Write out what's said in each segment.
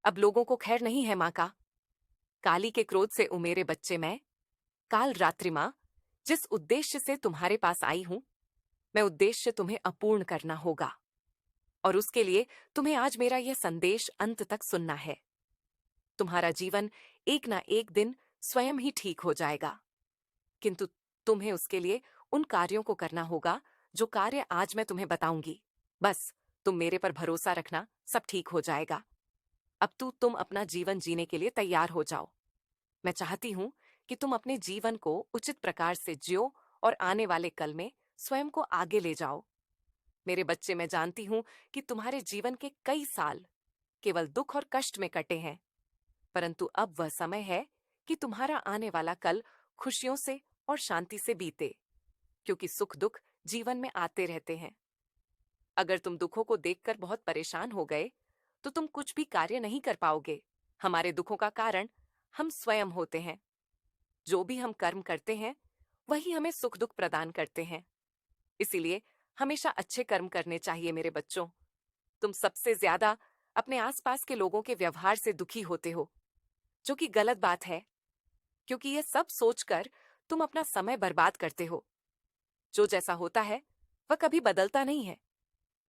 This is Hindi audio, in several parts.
अब लोगों को खैर नहीं है माँ का। काली के क्रोध से उमेरे बच्चे मैं, काल रात्रि माँ, जिस उद्देश्य से तुम्हारे पास आई हूं, मैं उद्देश्य तुम्हें अपूर्ण करना होगा। और उसके लिए तुम्हें आज मेरा यह संदेश अंत तक सुनना है। तुम्हारा जीवन एक ना एक दिन स्वयं ही ठीक हो जाएगा, किंतु तुम्हें उसके लिए उन कार्यों को करना होगा जो कार्य आज मैं तुम्हें बताऊंगी। बस तुम मेरे पर भरोसा रखना, सब ठीक हो जाएगा। अब तुम अपना जीवन जीने के लिए तैयार हो जाओ। मैं चाहती हूं कि तुम अपने जीवन को उचित प्रकार से जियो और आने वाले कल में स्वयं को आगे ले जाओ। मेरे बच्चे, मैं जानती हूं कि तुम्हारे जीवन के कई साल केवल दुख और कष्ट में कटे हैं, परंतु अब वह समय है कि तुम्हारा आने वाला कल खुशियों से और शांति से बीते, क्योंकि सुख दुख जीवन में आते रहते हैं। अगर तुम दुखों को देखकर बहुत परेशान हो गए तो तुम कुछ भी कार्य नहीं कर पाओगे। हमारे दुखों का कारण हम स्वयं होते हैं। जो भी हम कर्म करते हैं वही हमें सुख दुख प्रदान करते हैं। इसीलिए हमेशा अच्छे कर्म करने चाहिए मेरे बच्चों। तुम सबसे ज्यादा अपने आसपास के लोगों के व्यवहार से दुखी होते हो, जो कि गलत बात है, क्योंकि यह सब सोचकर तुम अपना समय बर्बाद करते हो। जो जैसा होता है वह कभी बदलता नहीं है,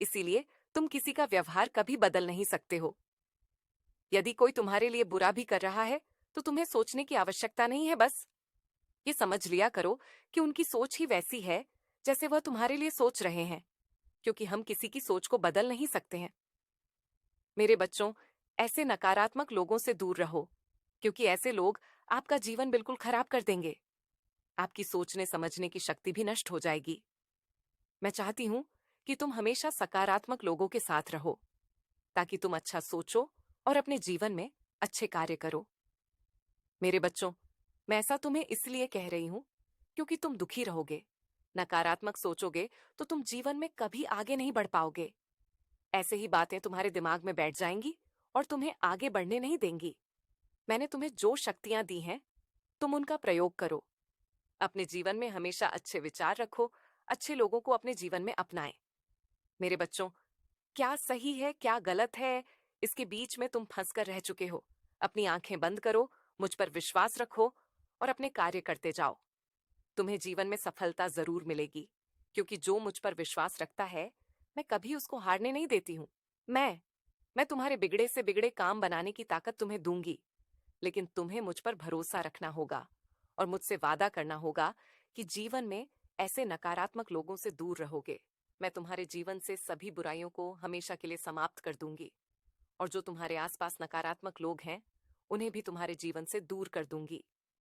इसीलिए तुम किसी का व्यवहार कभी बदल नहीं सकते हो। यदि कोई तुम्हारे लिए बुरा भी कर रहा है तो तुम्हें सोचने की आवश्यकता नहीं है। बस ये समझ लिया करो कि उनकी सोच ही वैसी है जैसे वह तुम्हारे लिए सोच रहे हैं, क्योंकि हम किसी की सोच को बदल नहीं सकते हैं। मेरे बच्चों, ऐसे नकारात्मक लोगों से दूर रहो, क्योंकि ऐसे लोग आपका जीवन बिल्कुल खराब कर देंगे। आपकी सोचने समझने की शक्ति भी नष्ट हो जाएगी। मैं चाहती हूं कि तुम हमेशा सकारात्मक लोगों के साथ रहो, ताकि तुम अच्छा सोचो और अपने जीवन में अच्छे कार्य करो। मेरे बच्चों, मैं ऐसा तुम्हें इसलिए कह रही हूं क्योंकि तुम दुखी रहोगे, नकारात्मक सोचोगे तो तुम जीवन में कभी आगे नहीं बढ़ पाओगे। ऐसे ही बातें तुम्हारे दिमाग में बैठ जाएंगी और तुम्हें आगे बढ़ने नहीं देंगी। मैंने तुम्हें जो शक्तियां दी हैं, तुम उनका प्रयोग करो। अपने जीवन में हमेशा अच्छे विचार रखो, अच्छे लोगों को अपने जीवन में अपनाएं। मेरे बच्चों, क्या सही है क्या गलत है, इसके बीच में तुम फंस कर रह चुके हो। अपनी आंखें बंद करो, मुझ पर विश्वास रखो और अपने कार्य करते जाओ। तुम्हें जीवन में सफलता जरूर मिलेगी, क्योंकि जो मुझ पर विश्वास रखता है, मैं कभी उसको हारने नहीं देती हूँ। मैं तुम्हारे बिगड़े से बिगड़े काम बनाने की ताकत तुम्हें दूंगी, लेकिन तुम्हें मुझ पर भरोसा रखना होगा और मुझसे वादा करना होगा कि जीवन में ऐसे नकारात्मक लोगों से दूर रहोगे। मैं तुम्हारे जीवन से सभी बुराइयों को हमेशा के लिए समाप्त कर दूंगी, और जो तुम्हारे आसपास नकारात्मक लोग हैं, उन्हें भी तुम्हारे जीवन से दूर कर दूंगी।